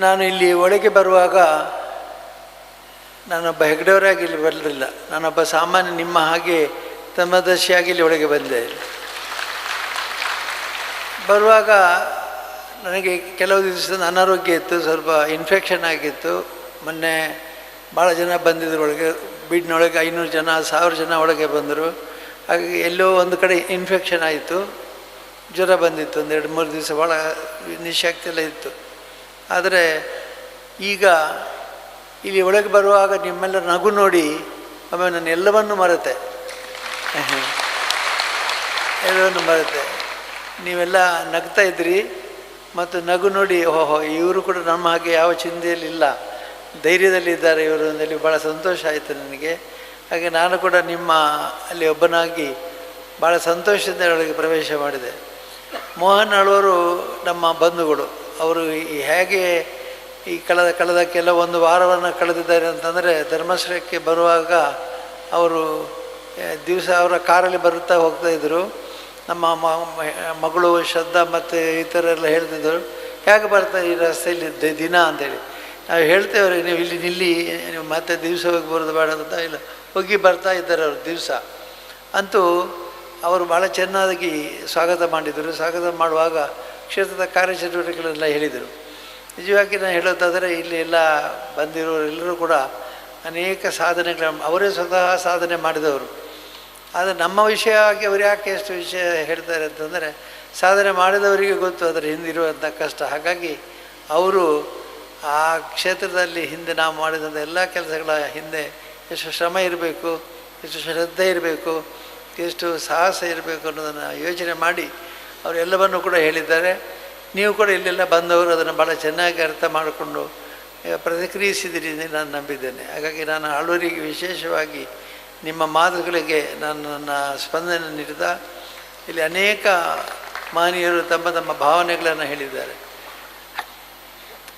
ನಾನು ಇಲ್ಲಿ ಒಳಗೆ ಬರುವಾಗ ನಾನೊಬ್ಬ ಹೆಗ್ಡೆಯವರಾಗಿ ಇಲ್ಲಿ ಬರಲಿಲ್ಲ. ನಾನೊಬ್ಬ ಸಾಮಾನ್ಯ ನಿಮ್ಮ ಹಾಗೆ ತಮ್ಮದರ್ಶಿಯಾಗಿ ಇಲ್ಲಿ ಒಳಗೆ ಬಂದೆ. ಬರುವಾಗ ನನಗೆ ಕೆಲವು ದಿವಸದ ಅನಾರೋಗ್ಯ ಇತ್ತು, ಸ್ವಲ್ಪ ಇನ್ಫೆಕ್ಷನ್ ಆಗಿತ್ತು. ಮೊನ್ನೆ ಭಾಳ ಜನ ಬಂದಿದ್ದರು ಒಳಗೆ, ಬೀಡಿನೊಳಗೆ 500 ಜನ 1000 ಜನ ಒಳಗೆ ಬಂದರು. ಹಾಗಾಗಿ ಎಲ್ಲೋ ಒಂದು ಕಡೆ ಇನ್ಫೆಕ್ಷನ್ ಆಯಿತು, ಜ್ವರ ಬಂದಿತ್ತು. ಒಂದು 2-3 ದಿವಸ ಭಾಳ ನಿಶಕ್ತಿ ಎಲ್ಲ ಇತ್ತು. ಆದರೆ ಈಗ ಇಲ್ಲಿ ಒಳಗೆ ಬರುವಾಗ ನಿಮ್ಮೆಲ್ಲರ ನಗು ನೋಡಿ ಆಮೇಲೆ ನಾನು ಎಲ್ಲವನ್ನೂ ಮರೆತೆ. ಎಲ್ಲವನ್ನು ಮರೆತೆ. ನೀವೆಲ್ಲ ನಗ್ತಾ ಇದ್ರಿ ಮತ್ತು ನಗು ನೋಡಿ ಓಹೋ ಇವರು ಕೂಡ ನಮ್ಮ ಹಾಗೆ ಯಾವ ಚಿಂತೆಯಲ್ಲಿಲ್ಲ, ಧೈರ್ಯದಲ್ಲಿದ್ದಾರೆ ಇವರು ಅಂದಲ್ಲಿ ಭಾಳ ಸಂತೋಷ ಆಯಿತು ನನಗೆ. ಹಾಗೆ ನಾನು ಕೂಡ ನಿಮ್ಮ ಅಲ್ಲಿ ಒಬ್ಬನಾಗಿ ಭಾಳ ಸಂತೋಷದಿಂದ ಒಳಗೆ ಪ್ರವೇಶ ಮಾಡಿದೆ. ಮೋಹನ್ ಆಳ್ವರು ನಮ್ಮ ಬಂಧುಗಳು. ಅವರು ಹೇಗೆ ಈ ಕಳೆದ ಕೆಲವೊಂದು ವಾರವನ್ನು ಕಳೆದಿದ್ದಾರೆ ಅಂತಂದರೆ, ಧರ್ಮಸ್ಥಳಕ್ಕೆ ಬರುವಾಗ ಅವರು ದಿವಸ ಅವರ ಕಾರಲ್ಲಿ ಬರುತ್ತಾ ಹೋಗ್ತಾಯಿದ್ರು. ನಮ್ಮ ಮಗಳು ಶ್ರದ್ಧಾ ಮತ್ತು ಈ ಥರ ಎಲ್ಲ ಹೇಳ್ತಿದ್ದರು, ಹೇಗೆ ಬರ್ತಾರೆ ಈ ರಸ್ತೆಯಲ್ಲಿ ದಿನ ಅಂತೇಳಿ. ನಾವು ಹೇಳ್ತೇವ್ರಿ, ನೀವು ಇಲ್ಲಿ ನಿಲ್ಲಿ, ನೀವು ಮತ್ತೆ ದಿವಸ ಹೋಗಿ ಬರೋದು ಬೇಡ ಅಂತ. ಇಲ್ಲ, ಹೋಗಿ ಬರ್ತಾ ಇದ್ದಾರೆ ಅವರು ದಿವಸ. ಅಂತೂ ಅವರು ಭಾಳ ಚೆನ್ನಾಗಿ ಸ್ವಾಗತ ಮಾಡಿದರು. ಸ್ವಾಗತ ಮಾಡುವಾಗ ಕ್ಷೇತ್ರದ ಕಾರ್ಯಚಟುವಟಿಕೆಗಳೆಲ್ಲ ಹೇಳಿದರು. ನಿಜವಾಗಿ ನಾನು ಹೇಳೋದಾದರೆ ಇಲ್ಲಿ ಎಲ್ಲ ಬಂದಿರೋರೆಲ್ಲರೂ ಕೂಡ ಅನೇಕ ಸಾಧನೆಗಳು, ಅವರೇ ಸ್ವತಃ ಸಾಧನೆ ಮಾಡಿದವರು. ಆದರೆ ನಮ್ಮ ವಿಷಯ ಆಗಿ ಅವರು ಯಾಕೆ ಎಷ್ಟು ವಿಷಯ ಹೇಳ್ತಾರೆ ಅಂತಂದರೆ, ಸಾಧನೆ ಮಾಡಿದವರಿಗೆ ಗೊತ್ತು ಅದರ ಹಿಂದಿರುವಂಥ ಕಷ್ಟ. ಹಾಗಾಗಿ ಅವರು ಆ ಕ್ಷೇತ್ರದಲ್ಲಿ ಹಿಂದೆ ನಾವು ಮಾಡಿದಂಥ ಎಲ್ಲ ಕೆಲಸಗಳ ಹಿಂದೆ ಎಷ್ಟು ಶ್ರಮ ಇರಬೇಕು, ಎಷ್ಟು ಶ್ರದ್ಧೆ ಇರಬೇಕು, ಎಷ್ಟು ಸಾಹಸ ಇರಬೇಕು ಅನ್ನೋದನ್ನು ಯೋಚನೆ ಮಾಡಿ ಅವರೆಲ್ಲವನ್ನೂ ಕೂಡ ಹೇಳಿದ್ದಾರೆ. ನೀವು ಕೂಡ ಇಲ್ಲೆಲ್ಲ ಬಂದವರು ಅದನ್ನು ಭಾಳ ಚೆನ್ನಾಗಿ ಅರ್ಥ ಮಾಡಿಕೊಂಡು ಪ್ರತಿಕ್ರಿಯಿಸಿದಿರಿ ಎಂದು ನಾನು ನಂಬಿದ್ದೇನೆ. ಹಾಗಾಗಿ ನಾನು ಆಳ್ವರಿಗೆ ವಿಶೇಷವಾಗಿ ನಿಮ್ಮ ಮಾತುಗಳಿಗೆ ನಾನು ನನ್ನ ಸ್ಪಂದನೆ ನೀಡಿದ. ಇಲ್ಲಿ ಅನೇಕ ಮಾನೀಯರು ತಮ್ಮ ತಮ್ಮ ಭಾವನೆಗಳನ್ನು ಹೇಳಿದ್ದಾರೆ.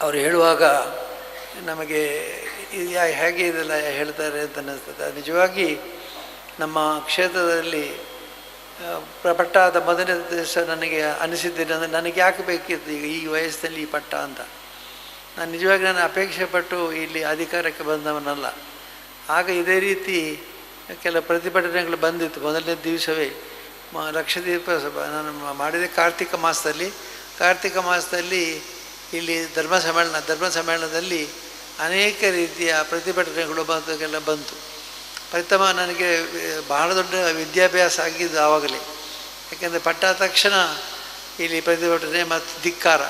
ಅವರು ಹೇಳುವಾಗ ನಮಗೆ ಹೇಗೆ ಇದೆಲ್ಲ ಹೇಳ್ತಾರೆ ಅಂತ ಅನ್ನಿಸ್ತದೆ. ನಿಜವಾಗಿ ನಮ್ಮ ಕ್ಷೇತ್ರದಲ್ಲಿ ಪಟ್ಟಾದ ಮೊದಲನೇ ದಿವಸ ನನಗೆ ಅನಿಸಿದ್ದೇನೆ ಅಂದರೆ, ನನಗೆ ಯಾಕೆ ಬೇಕಿತ್ತು ಈಗ ಈ ವಯಸ್ಸಿನಲ್ಲಿ ಈ ಪಟ್ಟ ಅಂತ. ನಾನು ನಿಜವಾಗಿ ನಾನು ಅಪೇಕ್ಷೆ ಪಟ್ಟು ಇಲ್ಲಿ ಅಧಿಕಾರಕ್ಕೆ ಬಂದವನಲ್ಲ. ಆಗ ಇದೇ ರೀತಿ ಕೆಲವು ಪ್ರತಿಭಟನೆಗಳು ಬಂದಿತ್ತು. ಮೊದಲನೇ ದಿವಸವೇ ಲಕ್ಷದೀಪ ನಾನು ಮಾಡಿದೆ ಕಾರ್ತಿಕ ಮಾಸದಲ್ಲಿ ಇಲ್ಲಿ ಧರ್ಮ ಸಮ್ಮೇಳನದಲ್ಲಿ ಅನೇಕ ರೀತಿಯ ಪ್ರತಿಭಟನೆಗಳು ಬಂತು. ಪ್ರಥಮ ನನಗೆ ಬಹಳ ದೊಡ್ಡ ವಿದ್ಯಾಭ್ಯಾಸ ಆಗಿದ್ದು ಆವಾಗಲೇ. ಯಾಕೆಂದರೆ ಪಟ್ಟ ತಕ್ಷಣ ಇಲ್ಲಿ ಪ್ರತಿಭಟನೆ ಮತ್ತು ಧಿಕ್ಕಾರ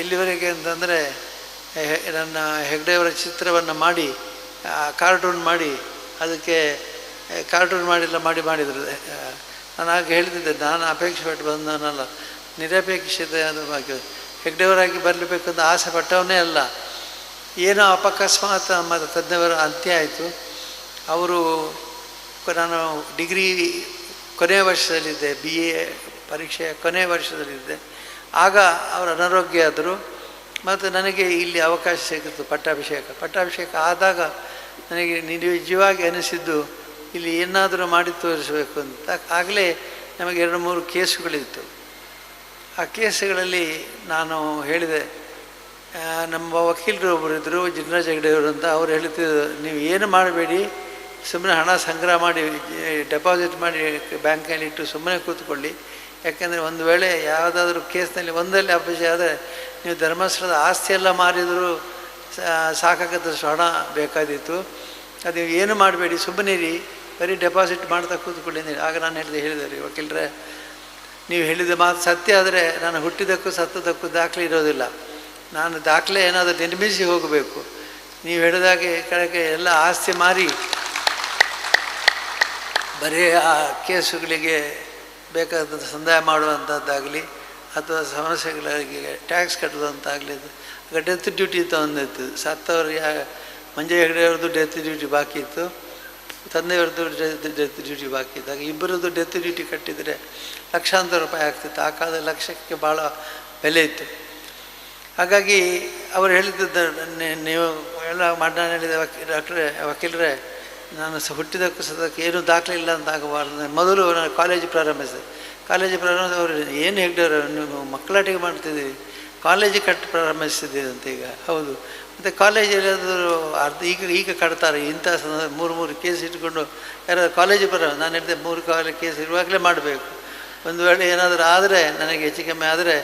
ಎಲ್ಲಿವರೆಗೆ ಅಂತಂದರೆ, ನನ್ನ ಹೆಗ್ಡೆಯವರ ಚಿತ್ರವನ್ನು ಮಾಡಿ ಕಾರ್ಟೂನ್ ಮಾಡಿ ಅದಕ್ಕೆ ಕಾರ್ಟೂನ್ ಮಾಡಿದರು. ನಾನು ಆಗ ಹೇಳ್ತಿದ್ದೆ, ನಾನು ಅಪೇಕ್ಷೆ ಪಟ್ಟು ಬಂದವನಲ್ಲ, ನಿರಪೇಕ್ಷತೆ ಅದು ಹೆಗ್ಡೆಯವರಾಗಿ ಬರಲೇಬೇಕು ಅಂತ ಆಸೆ ಪಟ್ಟವನೇ ಅಲ್ಲ. ಏನೋ ಅಪಕಸ್ಮಾತ್ ನಮ್ಮ ತಜ್ಞವರ ಅಂತ್ಯ ಆಯಿತು. ಅವರು ನಾನು ಡಿಗ್ರಿ ಕೊನೆಯ ವರ್ಷದಲ್ಲಿದ್ದೆ, BA ಪರೀಕ್ಷೆಯ ಕೊನೆಯ ವರ್ಷದಲ್ಲಿದ್ದೆ. ಆಗ ಅವರು ಅನಾರೋಗ್ಯ ಆದರು ಮತ್ತು ನನಗೆ ಇಲ್ಲಿ ಅವಕಾಶ ಸಿಕ್ಕಿತು ಪಟ್ಟಾಭಿಷೇಕ ಆದಾಗ ನನಗೆ ನಿಜವಾಗಿ ಅನಿಸಿದ್ದು ಇಲ್ಲಿ ಏನಾದರೂ ಮಾಡಿ ತೋರಿಸಬೇಕು ಅಂತ. ಆಗಲೇ ನಮಗೆ 2-3 ಕೇಸುಗಳಿತ್ತು. ಆ ಕೇಸುಗಳಲ್ಲಿ ನಾನು ಹೇಳಿದೆ, ನಮ್ಮ ವಕೀಲರು ಒಬ್ಬರು ಇದ್ದರು, ಜಿನರಾಜ್ ಹೆಗ್ಡೆಯವರು ಅಂತ. ಅವ್ರು ಹೇಳ್ತಿದ್ರು, ನೀವು ಏನು ಮಾಡಬೇಡಿ, ಸುಮ್ಮನೆ ಹಣ ಸಂಗ್ರಹ ಮಾಡಿ ಡೆಪಾಸಿಟ್ ಮಾಡಿ ಬ್ಯಾಂಕಲ್ಲಿ ಇಟ್ಟು ಸುಮ್ಮನೆ ಕೂತ್ಕೊಳ್ಳಿ. ಯಾಕೆಂದರೆ ಒಂದು ವೇಳೆ ಯಾವುದಾದ್ರೂ ಕೇಸ್ನಲ್ಲಿ ಒಂದಲ್ಲಿ ಅಪಜಯ ಆದರೆ ನೀವು ಧರ್ಮಸ್ಥಳದ ಆಸ್ತಿಯೆಲ್ಲ ಮಾರಿದರೂ ಸಾಕಾಗದಷ್ಟು ಹಣ ಬೇಕಾದಿತ್ತು. ಅದು ನೀವು ಏನು ಮಾಡಬೇಡಿ, ಸುಮ್ಮನಿರಿ, ಬರೀ ಡೆಪಾಸಿಟ್ ಮಾಡ್ತಾ ಕೂತ್ಕೊಳ್ಳಿ. ಆಗ ನಾನು ಹೇಳಿದೆ ರೀ ವಕೀಲರೇ, ನೀವು ಹೇಳಿದ ಮಾತು ಸತ್ಯ ಆದರೆ ನಾನು ಹುಟ್ಟಿದ್ದಕ್ಕೂ ಸತ್ತದಕ್ಕೂ ದಾಖಲೆ ಇರೋದಿಲ್ಲ. ನಾನು ದಾಖಲೆ ಏನಾದರೂ ನಿರ್ಮಿಸಿ ಹೋಗಬೇಕು. ನೀವು ಹೇಳಿದಾಗೆ ಕಡೆಗೆ ಎಲ್ಲ ಆಸ್ತಿ ಮಾರಿ ಬರೀ ಆ ಕೇಸುಗಳಿಗೆ ಬೇಕಾದಂಥ ಸಂದಾಯ ಮಾಡುವಂಥದ್ದಾಗಲಿ ಅಥವಾ ಸಮಸ್ಯೆಗಳಿಗೆ ಟ್ಯಾಕ್ಸ್ ಕಟ್ಟುವಂತಾಗಲಿ. ಆಗ ಡೆತ್ ಡ್ಯೂಟಿ ತೊಗೊಂಡಿತ್ತು. ಸತ್ತವರು ಮಂಜು ಹೆಗ್ಡೆಯವ್ರದ್ದು ಡೆತ್ ಡ್ಯೂಟಿ ಬಾಕಿ ಇತ್ತು, ತಂದೆಯವ್ರದ್ದು ಡೆತ್ ಡ್ಯೂಟಿ ಬಾಕಿ ಇತ್ತು. ಆಗ ಇಬ್ಬರದ್ದು ಡೆತ್ ಡ್ಯೂಟಿ ಕಟ್ಟಿದರೆ ಲಕ್ಷಾಂತರ ರೂಪಾಯಿ ಆಗ್ತಿತ್ತು. ಆ ಕಾಲದ ಲಕ್ಷಕ್ಕೆ ಭಾಳ ಬೆಲೆ ಇತ್ತು. ಹಾಗಾಗಿ ಅವರು ಹೇಳಿದ್ದ, ನೀವು ಎಲ್ಲ ನಾನು ಹೇಳಿದೆ, ವಕೀಲರೇ ನಾನು ಹುಟ್ಟಿದಕ್ಕೂ ಸದಕ್ಕೆ ಏನೂ ದಾಖಲೆ ಇಲ್ಲ ಅಂತ ಆಗಬಾರ್ದು. ಮೊದಲು ನಾನು ಕಾಲೇಜು ಪ್ರಾರಂಭಿಸಿದೆ. ಅವರು ಏನು ಹೆಗ್ಡೆಯವರು, ನೀವು ಮಕ್ಕಳಾಟಿಗೆ ಮಾಡ್ತಿದ್ದೀವಿ, ಕಾಲೇಜ್ ಪ್ರಾರಂಭಿಸಿದ್ದೀರಂತೆ ಈಗ. ಹೌದು, ಮತ್ತು ಕಾಲೇಜಲ್ಲಾದರೂ ಈಗ ಕಟ್ತಾರೆ. ಇಂಥ ಮೂರು ಕೇಸ್ ಇಟ್ಕೊಂಡು ಯಾರಾದ್ರು ಕಾಲೇಜ್ ನಾನು ಹೇಳಿದೆ 3 ಕೇಸ್ ಇರುವಾಗಲೇ ಮಾಡಬೇಕು. ಒಂದು ವೇಳೆ ಏನಾದರೂ ಆದರೆ, ನನಗೆ ಹೆಚ್ಚು ಕಮ್ಮಿ ಆದರೆ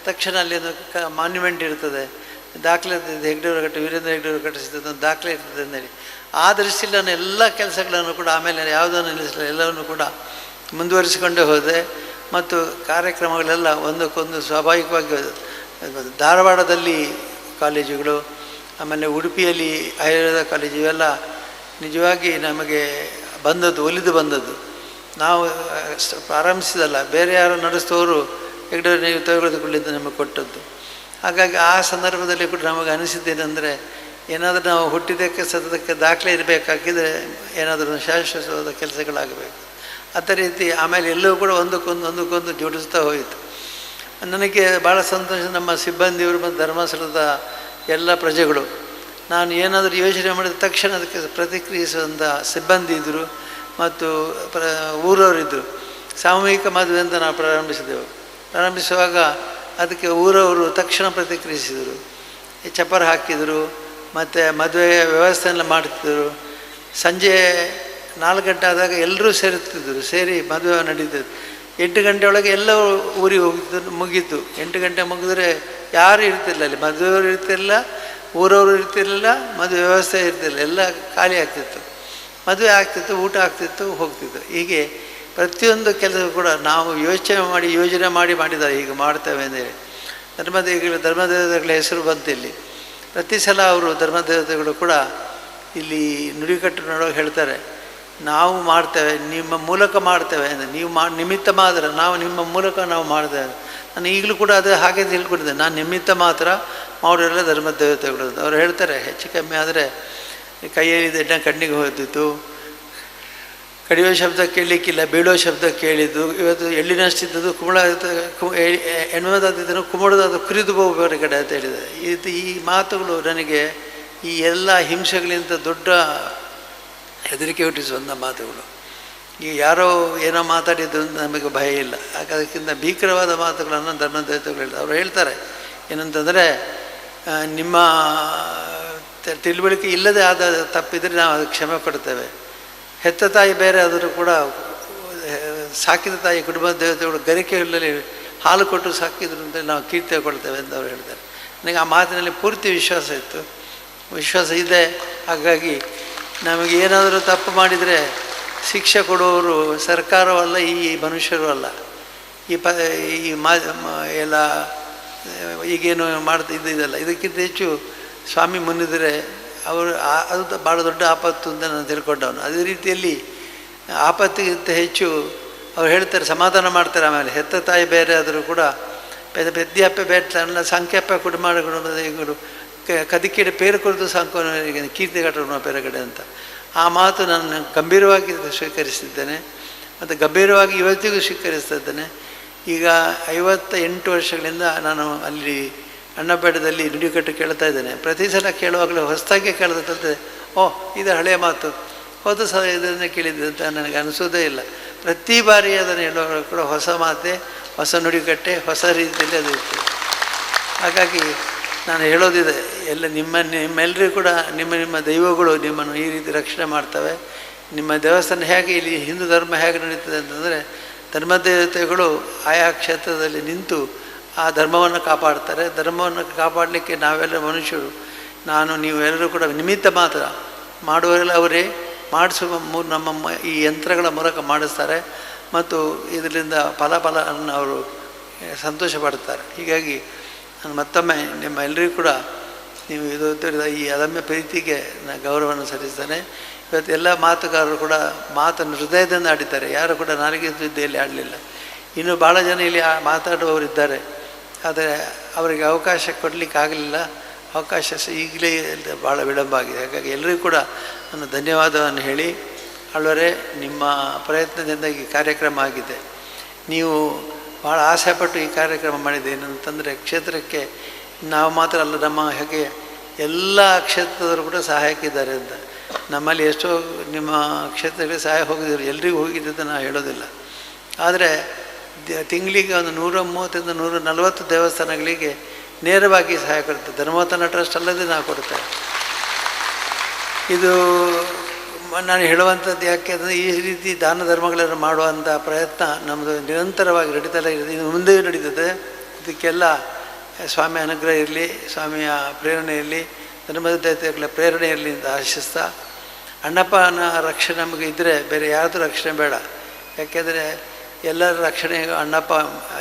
ತಕ್ಷಣ ಅಲ್ಲಿ ಒಂದು ಮಾನ್ಯುಮೆಂಟ್ ಇರ್ತದೆ, ದಾಖಲೆ ಇರ್ತದೆ. ವೀರೇಂದ್ರ ಹೆಗ್ಡೆಯವರು ಕಟ್ಟಿಸಿದ ಒಂದು ದಾಖಲೆ ಇರ್ತದೆ ಅಂದೇಳಿ ಆ ದೃಷ್ಟಿಯಲ್ಲಿ ನಾನು ಎಲ್ಲ ಕೆಲಸಗಳನ್ನು ಕೂಡ ಆಮೇಲೆ ಯಾವುದನ್ನು ನಿಲ್ಲಿಸಲಿಲ್ಲ, ಎಲ್ಲವನ್ನು ಕೂಡ ಮುಂದುವರಿಸಿಕೊಂಡೇ ಹೋದೆ. ಮತ್ತು ಕಾರ್ಯಕ್ರಮಗಳೆಲ್ಲ ಒಂದಕ್ಕೊಂದು ಸ್ವಾಭಾವಿಕವಾಗಿ ಧಾರವಾಡದಲ್ಲಿ ಕಾಲೇಜುಗಳು, ಆಮೇಲೆ ಉಡುಪಿಯಲ್ಲಿ ಆಯುರ್ವೇದ ಕಾಲೇಜು, ಇವೆಲ್ಲ ನಿಜವಾಗಿ ನಮಗೆ ಒಲಿದು ಬಂದದ್ದು. ನಾವು ಪ್ರಾರಂಭಿಸಿದಲ್ಲ, ಬೇರೆ ಯಾರು ನಡೆಸಿದವರು ಹೆಗ್ಡೆ ನೀವು ತೆಗೆದುಕೊಳ್ಳಿದ್ದು ನಮಗೆ ಕೊಟ್ಟದ್ದು. ಹಾಗಾಗಿ ಆ ಸಂದರ್ಭದಲ್ಲಿ ಕೂಡ ನಮಗೆ ಅನಿಸಿದ್ದೇನೆಂದರೆ, ಏನಾದರೂ ನಾವು ಹುಟ್ಟಿದ್ದಕ್ಕೆ ಸತತಕ್ಕೆ ದಾಖಲೆ ಇರಬೇಕಾಗಿದ್ದರೆ ಏನಾದರೂ ಶಾಶ್ವತವಾದ ಕೆಲಸಗಳಾಗಬೇಕು. ಅದೇ ರೀತಿ ಆಮೇಲೆ ಎಲ್ಲವೂ ಕೂಡ ಒಂದಕ್ಕೊಂದು ಜೋಡಿಸ್ತಾ ಹೋಯಿತು. ನನಗೆ ಭಾಳ ಸಂತೋಷ. ನಮ್ಮ ಸಿಬ್ಬಂದಿಯವರು ಮತ್ತು ಧರ್ಮಸ್ಥಳದ ಎಲ್ಲ ಪ್ರಜೆಗಳು, ನಾನು ಏನಾದರೂ ಯೋಚನೆ ಮಾಡಿದ ತಕ್ಷಣ ಅದಕ್ಕೆ ಪ್ರತಿಕ್ರಿಯಿಸುವಂಥ ಸಿಬ್ಬಂದಿ ಇದ್ದರು ಮತ್ತು ಊರವರಿದ್ದರು. ಸಾಮೂಹಿಕ ಮದುವೆ ಅಂತ ನಾವು ಪ್ರಾರಂಭಿಸುವಾಗ ಅದಕ್ಕೆ ಊರವರು ತಕ್ಷಣ ಪ್ರತಿಕ್ರಿಯಿಸಿದರು, ಚಪ್ಪರ ಹಾಕಿದರು ಮತ್ತು ಮದುವೆಯ ವ್ಯವಸ್ಥೆಯೆಲ್ಲ ಮಾಡ್ತಿದ್ದರು. ಸಂಜೆ 4 ಗಂಟೆ ಆದಾಗ ಎಲ್ಲರೂ ಸೇರಿ ಮದುವೆ ನಡೀತಿದ್ದು. 8 ಗಂಟೆ ಒಳಗೆ ಎಲ್ಲರೂ ಊರಿಗೆ ಮುಗೀತು. 8 ಗಂಟೆ ಮುಗಿದ್ರೆ ಯಾರೂ ಇರ್ತಿರಲಿಲ್ಲ ಅಲ್ಲಿ, ಮದುವೆಯವರು ಇರ್ತಿರಲಿಲ್ಲ, ಊರವರು ಇರ್ತಿರಲಿಲ್ಲ, ಮದುವೆ ವ್ಯವಸ್ಥೆ ಇರ್ತಿರಲಿಲ್ಲ, ಎಲ್ಲ ಖಾಲಿ ಆಗ್ತಿತ್ತು. ಮದುವೆ ಆಗ್ತಿತ್ತು, ಊಟ ಆಗ್ತಿತ್ತು, ಹೋಗ್ತಿತ್ತು. ಹೀಗೆ ಪ್ರತಿಯೊಂದು ಕೆಲಸ ಕೂಡ ನಾವು ಯೋಜನೆ ಮಾಡಿದ್ದಾರೆ. ಈಗ ಮಾಡ್ತೇವೆ ಅಂತೇಳಿ ಧರ್ಮದೇವತೆಗಳ ಹೆಸರು ಬಂತು ಇಲ್ಲಿ. ಪ್ರತಿ ಸಲ ಅವರು ಧರ್ಮದೇವತೆಗಳು ಕೂಡ ಇಲ್ಲಿ ನುಡಿಕಟ್ಟು ನೋಡುವಾಗ ಹೇಳ್ತಾರೆ, ನಾವು ಮಾಡ್ತೇವೆ, ನಿಮ್ಮ ಮೂಲಕ ಮಾಡ್ತೇವೆ ಅಂದರೆ ನೀವು ನಿಮಿತ್ತ ಮಾತ್ರ, ನಾವು ನಿಮ್ಮ ಮೂಲಕ ನಾವು ಮಾಡ್ತೇವೆ. ನಾನು ಈಗಲೂ ಕೂಡ ಅದು ಹಾಗೆ ತಿಳ್ಕೊಂಡಿದ್ದೆ, ನಾನು ನಿಮಿತ್ತ ಮಾತ್ರ, ಮಾಡೋರೆಲ್ಲ ಧರ್ಮದೇವತೆಗಳು ಅಂತ ಅವ್ರು ಹೇಳ್ತಾರೆ. ಹೆಚ್ಚು ಕಮ್ಮಿ ಆದರೆ ಕೈಯಲ್ಲಿ ಎಣ್ಣೆ ಕಣ್ಣಿಗೆ ಹೋಗ್ತಿತ್ತು, ಕಡಿಯೋ ಶಬ್ದ ಕೇಳಲಿಕ್ಕಿಲ್ಲ, ಬೀಳೋ ಶಬ್ದ ಕೇಳಿದ್ದು. ಇವತ್ತು ಎಳ್ಳಿನಷ್ಟಿದ್ದದ್ದು ಎಣ್ಣೆದಾದಿದ್ದನ್ನು ಕುಮಡದಾದ ಕುರಿದು ಬೇರೆ ಕಡೆ ಅಂತ ಹೇಳಿದೆ. ಈ ಮಾತುಗಳು ನನಗೆ ಈ ಎಲ್ಲ ಹಿಂಸೆಗಳಿಂದ ದೊಡ್ಡ ಹೆದರಿಕೆ ಹುಟ್ಟಿಸುವಂಥ ಮಾತುಗಳು. ಈಗ ಯಾರೋ ಏನೋ ಮಾತಾಡಿದ್ದು ನಮಗೆ ಭಯ ಇಲ್ಲ, ಅದಕ್ಕಿಂತ ಭೀಕರವಾದ ಮಾತುಗಳನ್ನು ಧರ್ಮದೇವತೆಗಳು ಹೇಳ್ತಾರೆ. ಅವರು ಹೇಳ್ತಾರೆ ಏನಂತಂದರೆ, ನಿಮ್ಮ ತಿಳುವಳಿಕೆ ಇಲ್ಲದೆ ಆದ ತಪ್ಪಿದರೆ ನಾವು ಅದಕ್ಕೆ ಕ್ಷಮೆ ಕೊಡ್ತೇವೆ. ಹೆತ್ತ ತಾಯಿ ಬೇರೆ ಆದರೂ ಕೂಡ ಸಾಕಿದ ತಾಯಿ ಕುಟುಂಬದ ದೇವತೆಗಳು ಗರಿಕೆಯಲ್ಲಿ ಹಾಲು ಕೊಟ್ಟು ಸಾಕಿದ್ರು ಅಂತ ನಾವು ಕೀರ್ತಿ ಕೊಡ್ತೇವೆ ಅಂತ ಅವ್ರು ಹೇಳ್ತಾರೆ. ನನಗೆ ಆ ಮಾತಿನಲ್ಲಿ ಪೂರ್ತಿ ವಿಶ್ವಾಸ ಇದೆ. ಹಾಗಾಗಿ ನಮಗೆ ಏನಾದರೂ ತಪ್ಪು ಮಾಡಿದರೆ ಶಿಕ್ಷೆ ಕೊಡುವವರು ಸರ್ಕಾರವಲ್ಲ, ಈ ಮನುಷ್ಯರು ಅಲ್ಲ. ಎಲ್ಲ ಈಗೇನು ಇದ್ದಲ್ಲ, ಇದಕ್ಕಿಂತ ಹೆಚ್ಚು ಸ್ವಾಮಿ ಮುನ್ನಿದರೆ ಅದು ಭಾಳ ದೊಡ್ಡ ಆಪತ್ತು ಅಂತ ನಾನು ತಿಳ್ಕೊಂಡವನು. ಅದೇ ರೀತಿಯಲ್ಲಿ ಆಪತ್ತಿಗಿಂತ ಹೆಚ್ಚು ಅವ್ರು ಹೇಳ್ತಾರೆ, ಸಮಾಧಾನ ಮಾಡ್ತಾರೆ. ಆಮೇಲೆ ಹೆತ್ತ ತಾಯಿ ಬೇರೆ ಆದರೂ ಕೂಡ ಪೆದ್ದಿಯಪ್ಪ ಬೇಡ ಸಂಖ್ಯಪ್ಪ ಕುಟುಂಬಗಳು ಕದಿಕೆಡೆ ಪೇರು ಕುರಿತು ಸಾಂಕೋನಿಗೆ ಕೀರ್ತಿ ಕಟ್ಟೋಣ ಪೇರಗಡೆ ಅಂತ. ಆ ಮಾತು ನಾನು ಗಂಭೀರವಾಗಿ ಸ್ವೀಕರಿಸಿದ್ದೇನೆ ಮತ್ತು ಗಂಭೀರವಾಗಿ ಇವತ್ತಿಗೂ ಸ್ವೀಕರಿಸ್ತಾ ಇದ್ದೇನೆ. ಈಗ 58 ವರ್ಷಗಳಿಂದ ನಾನು ಅಲ್ಲಿ ಅಣ್ಣಪೇಟದಲ್ಲಿ ನುಡಿಕಟ್ಟು ಕೇಳ್ತಾ ಇದ್ದೇನೆ. ಪ್ರತಿ ಸಲ ಕೇಳುವಾಗಲೂ ಹೊಸದಾಗಿ ಕೇಳ್ತಂತೆ, ಇದು ಹಳೆಯ ಮಾತು, ಹೋದ ಸಲ ಇದನ್ನೇ ಕೇಳಿದ್ದೆ ಅಂತ ನನಗೆ ಅನಿಸೋದೇ ಇಲ್ಲ. ಪ್ರತಿ ಬಾರಿ ಅದನ್ನು ಹೇಳುವಾಗ ಕೂಡ ಹೊಸ ಮಾತೆ, ಹೊಸ ನುಡಿಕಟ್ಟೆ, ಹೊಸ ರೀತಿಯಲ್ಲಿ ಅದು ಇರ್ತದೆ. ಹಾಗಾಗಿ ನಾನು ಹೇಳೋದಿದೆ, ನಿಮ್ಮೆಲ್ಲರಿಗೂ ಕೂಡ ನಿಮ್ಮ ದೈವಗಳು ನಿಮ್ಮನ್ನು ಈ ರೀತಿ ರಕ್ಷಣೆ ಮಾಡ್ತವೆ. ನಿಮ್ಮ ದೇವಸ್ಥಾನ ಹೇಗೆ ಇಲ್ಲಿ ಹಿಂದೂ ಧರ್ಮ ಹೇಗೆ ನಡೀತದೆ ಅಂತಂದರೆ, ಧರ್ಮದೇವತೆಗಳು ಆಯಾ ಕ್ಷೇತ್ರದಲ್ಲಿ ನಿಂತು ಆ ಧರ್ಮವನ್ನು ಕಾಪಾಡ್ತಾರೆ. ಧರ್ಮವನ್ನು ಕಾಪಾಡಲಿಕ್ಕೆ ನಾವೆಲ್ಲ ಮನುಷ್ಯರು, ನೀವೆಲ್ಲರೂ ಕೂಡ ನಿಮಿತ್ತ ಮಾತ್ರ, ಮಾಡುವವರೆಲ್ಲ ಅವರೇ. ಮಾಡಿಸುವ ನಮ್ಮ ಈ ಯಂತ್ರಗಳ ಮೂಲಕ ಮಾಡಿಸ್ತಾರೆ ಮತ್ತು ಇದರಿಂದ ಫಲವನ್ನು ಅವರು ಸಂತೋಷ ಪಡ್ತಾರೆ. ಹೀಗಾಗಿ ನಾನು ಮತ್ತೊಮ್ಮೆ ನಿಮ್ಮ ಎಲ್ಲರಿಗೂ ಕೂಡ ನೀವು ಇದು ಈ ಅದಮ್ಯ ಪ್ರೀತಿಗೆ ನಾನು ಗೌರವವನ್ನು ಸಲ್ಲಿಸ್ತೇನೆ. ಇವತ್ತು ಎಲ್ಲ ಮಾತುಗಾರರು ಕೂಡ ಮಾತನ್ನು ಹೃದಯದಿಂದ ಆಡಿದ್ದಾರೆ, ಯಾರು ಕೂಡ ನಾಲಿಗೆ ಸುದ್ದಿಯಲ್ಲಿ ಆಡಲಿಲ್ಲ. ಇನ್ನೂ ಭಾಳ ಜನ ಇಲ್ಲಿ ಮಾತಾಡುವವರಿದ್ದಾರೆ, ಆದರೆ ಅವರಿಗೆ ಅವಕಾಶ ಕೊಡಲಿಕ್ಕಾಗಲಿಲ್ಲ. ಅವಕಾಶ ಈಗಲೇ ಭಾಳ ವಿಳಂಬ ಆಗಿದೆ. ಹಾಗಾಗಿ ಎಲ್ಲರಿಗೂ ಕೂಡ ನಾನು ಧನ್ಯವಾದವನ್ನು ಹೇಳಿ, ಅಲ್ಲವರೇ ನಿಮ್ಮ ಪ್ರಯತ್ನದಿಂದ ಈ ಕಾರ್ಯಕ್ರಮ ಆಗಿದೆ. ನೀವು ಭಾಳ ಆಸೆಪಟ್ಟು ಈ ಕಾರ್ಯಕ್ರಮ ಮಾಡಿದೆ. ಏನಂತಂದರೆ, ಕ್ಷೇತ್ರಕ್ಕೆ ನಾವು ಮಾತ್ರ ಅಲ್ಲ, ನಮ್ಮ ಹಾಗೆ ಎಲ್ಲ ಕ್ಷೇತ್ರದವರು ಕೂಡ ಸಹಾಯಕ್ಕಿದ್ದಾರೆ ಅಂತ. ನಮ್ಮಲ್ಲಿ ಎಷ್ಟೋ ನಿಮ್ಮ ಕ್ಷೇತ್ರಗಳಿಗೆ ಸಹಾಯ ಹೋಗಿದ್ರು, ಎಲ್ರಿಗೂ ಹೋಗಿದೆ ಅಂತ ನಾವು ಹೇಳೋದಿಲ್ಲ. ಆದರೆ ತಿಂಗಳಿಗೆ ಒಂದು 130 140 ದೇವಸ್ಥಾನಗಳಿಗೆ ನೇರವಾಗಿ ಸಹಾಯ ಕೊಡುತ್ತೆ. ಧರ್ಮವತನ ಟ್ರಸ್ಟ್ ಅಲ್ಲದೆ ನಾವು ಕೊಡ್ತೇವೆ. ಇದು ನಾನು ಹೇಳುವಂಥದ್ದು ಯಾಕೆ ಅಂದರೆ ಈ ರೀತಿ ದಾನ ಧರ್ಮಗಳನ್ನು ಮಾಡುವಂಥ ಪ್ರಯತ್ನ ನಮ್ಮದು ನಿರಂತರವಾಗಿ ನಡೀತಲೇ ಇರುತ್ತೆ, ಇನ್ನು ಮುಂದೆಯೂ ನಡೀತದೆ. ಇದಕ್ಕೆಲ್ಲ ಸ್ವಾಮಿ ಅನುಗ್ರಹ ಇರಲಿ, ಸ್ವಾಮಿಯ ಪ್ರೇರಣೆ ಇರಲಿ, ಧರ್ಮದ ದೇವತೆಗಳ ಪ್ರೇರಣೆ ಇರಲಿ ಅಂತ ಆಶಿಸ್ತಾ, ಅಣ್ಣಪ್ಪನ ರಕ್ಷಣೆ ನಮಗೆ ಇದ್ದರೆ ಬೇರೆ ಯಾರ್ದು ರಕ್ಷಣೆ ಬೇಡ. ಯಾಕೆಂದರೆ ಎಲ್ಲರ ರಕ್ಷಣೆ ಅಣ್ಣಪ್ಪ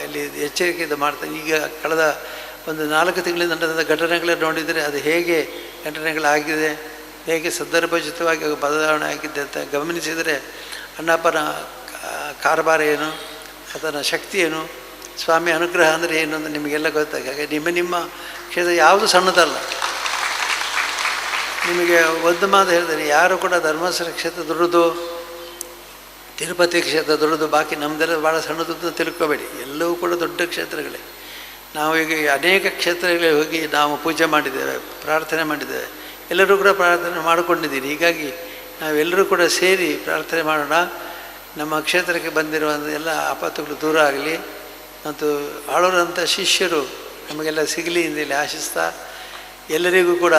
ಇಲ್ಲಿ ಎಚ್ಚರಿಕೆಯಿಂದ ಮಾಡ್ತಾನೆ. ಈಗ ಕಳೆದ ಒಂದು 4 ತಿಂಗಳಿಂದ ನಡೆದ ಘಟನೆಗಳನ್ನು ನೋಡಿದರೆ ಅದು ಹೇಗೆ ಘಟನೆಗಳಾಗಿದೆ, ಹೇಗೆ ಸಂದರ್ಭೋಚಿತವಾಗಿ ಬದಲಾವಣೆ ಆಗಿದೆ ಅಂತ ಗಮನಿಸಿದರೆ ಅಣ್ಣಪ್ಪನ ಕಾರಬಾರ ಏನು, ಅದರ ಶಕ್ತಿ ಏನು, ಸ್ವಾಮಿ ಅನುಗ್ರಹ ಅಂದರೆ ಏನು ಅಂತ ನಿಮಗೆಲ್ಲ ಗೊತ್ತಾಗ. ಹಾಗೆ ನಿಮ್ಮ ಕ್ಷೇತ್ರ ಯಾವುದು ಸಣ್ಣದಲ್ಲ. ನಿಮಗೆ ಒಂದು ಮಾತು ಹೇಳ್ತೇನೆ, ಯಾರು ಕೂಡ ಧರ್ಮಸ್ಥಳ ಕ್ಷೇತ್ರ ದೊಡ್ಡದು, ತಿರುಪತಿ ಕ್ಷೇತ್ರ ದೊಡ್ಡದು, ಬಾಕಿ ನಮ್ಮದೆಲ್ಲ ಭಾಳ ಸಣ್ಣದು ಅಂತ ತಿಳ್ಕೊಬೇಡಿ. ಎಲ್ಲವೂ ಕೂಡ ದೊಡ್ಡ ಕ್ಷೇತ್ರಗಳೇ. ನಾವು ಈಗ ಅನೇಕ ಕ್ಷೇತ್ರಗಳಿಗೆ ಹೋಗಿ ನಾವು ಪೂಜೆ ಮಾಡಿದ್ದೇವೆ, ಪ್ರಾರ್ಥನೆ ಮಾಡಿದ್ದೇವೆ, ಎಲ್ಲರೂ ಕೂಡ ಪ್ರಾರ್ಥನೆ ಮಾಡಿಕೊಂಡಿದ್ದೀರಿ. ಹೀಗಾಗಿ ನಾವೆಲ್ಲರೂ ಕೂಡ ಸೇರಿ ಪ್ರಾರ್ಥನೆ ಮಾಡೋಣ. ನಮ್ಮ ಕ್ಷೇತ್ರಕ್ಕೆ ಬಂದಿರುವಂಥ ಎಲ್ಲ ಆಪತ್ತುಗಳು ದೂರ ಆಗಲಿ ಮತ್ತು ಆಳೋರಂಥ ಶಿಷ್ಯರು ನಮಗೆಲ್ಲ ಸಿಗಲಿ ಅಂತೇಳಿ ಆಶಿಸ್ತಾ, ಎಲ್ಲರಿಗೂ ಕೂಡ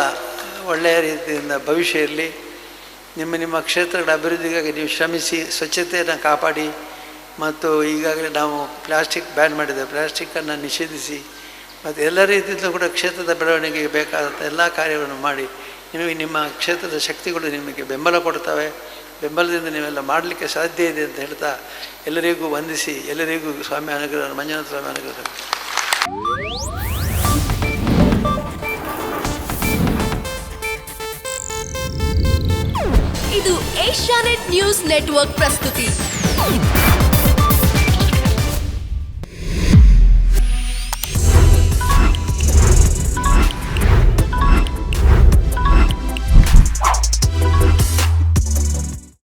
ಒಳ್ಳೆಯ ರೀತಿಯಿಂದ ಭವಿಷ್ಯ ಇರಲಿ. ನಿಮ್ಮ ಕ್ಷೇತ್ರಗಳ ಅಭಿವೃದ್ಧಿಗಾಗಿ ನೀವು ಶ್ರಮಿಸಿ, ಸ್ವಚ್ಛತೆಯನ್ನು ಕಾಪಾಡಿ. ಮತ್ತು ಈಗಾಗಲೇ ನಾವು ಪ್ಲಾಸ್ಟಿಕ್ ಬ್ಯಾನ್ ಮಾಡಿದ್ದೇವೆ, ಪ್ಲಾಸ್ಟಿಕ್ಕನ್ನು ನಿಷೇಧಿಸಿ ಮತ್ತು ಎಲ್ಲ ರೀತಿಯಿಂದ ಕೂಡ ಕ್ಷೇತ್ರದ ಬೆಳವಣಿಗೆಗೆ ಬೇಕಾದಂಥ ಎಲ್ಲ ಕಾರ್ಯಗಳನ್ನು ಮಾಡಿ ನಿಮ್ಮ ಕ್ಷೇತ್ರದ ಶಕ್ತಿಗಳು ನಿಮಗೆ ಬೆಂಬಲ ಕೊಡ್ತವೆ. ಬೆಂಬಲದಿಂದ ನೀವೆಲ್ಲ ಮಾಡಲಿಕ್ಕೆ ಸಾಧ್ಯ ಇದೆ ಅಂತ ಹೇಳ್ತಾ ಎಲ್ಲರಿಗೂ ವಂದಿಸಿ, ಎಲ್ಲರಿಗೂ ಸ್ವಾಮಿ ಅನುಗ್ರಹ, ಮಂಜುನಾಥ ಸ್ವಾಮಿ ಅನುಗ್ರಹ. ಇದು ಏಷ್ಯಾನೆಟ್ ನ್ಯೂಸ್ ನೆಟ್ವರ್ಕ್ ಪ್ರಸ್ತುತಿ.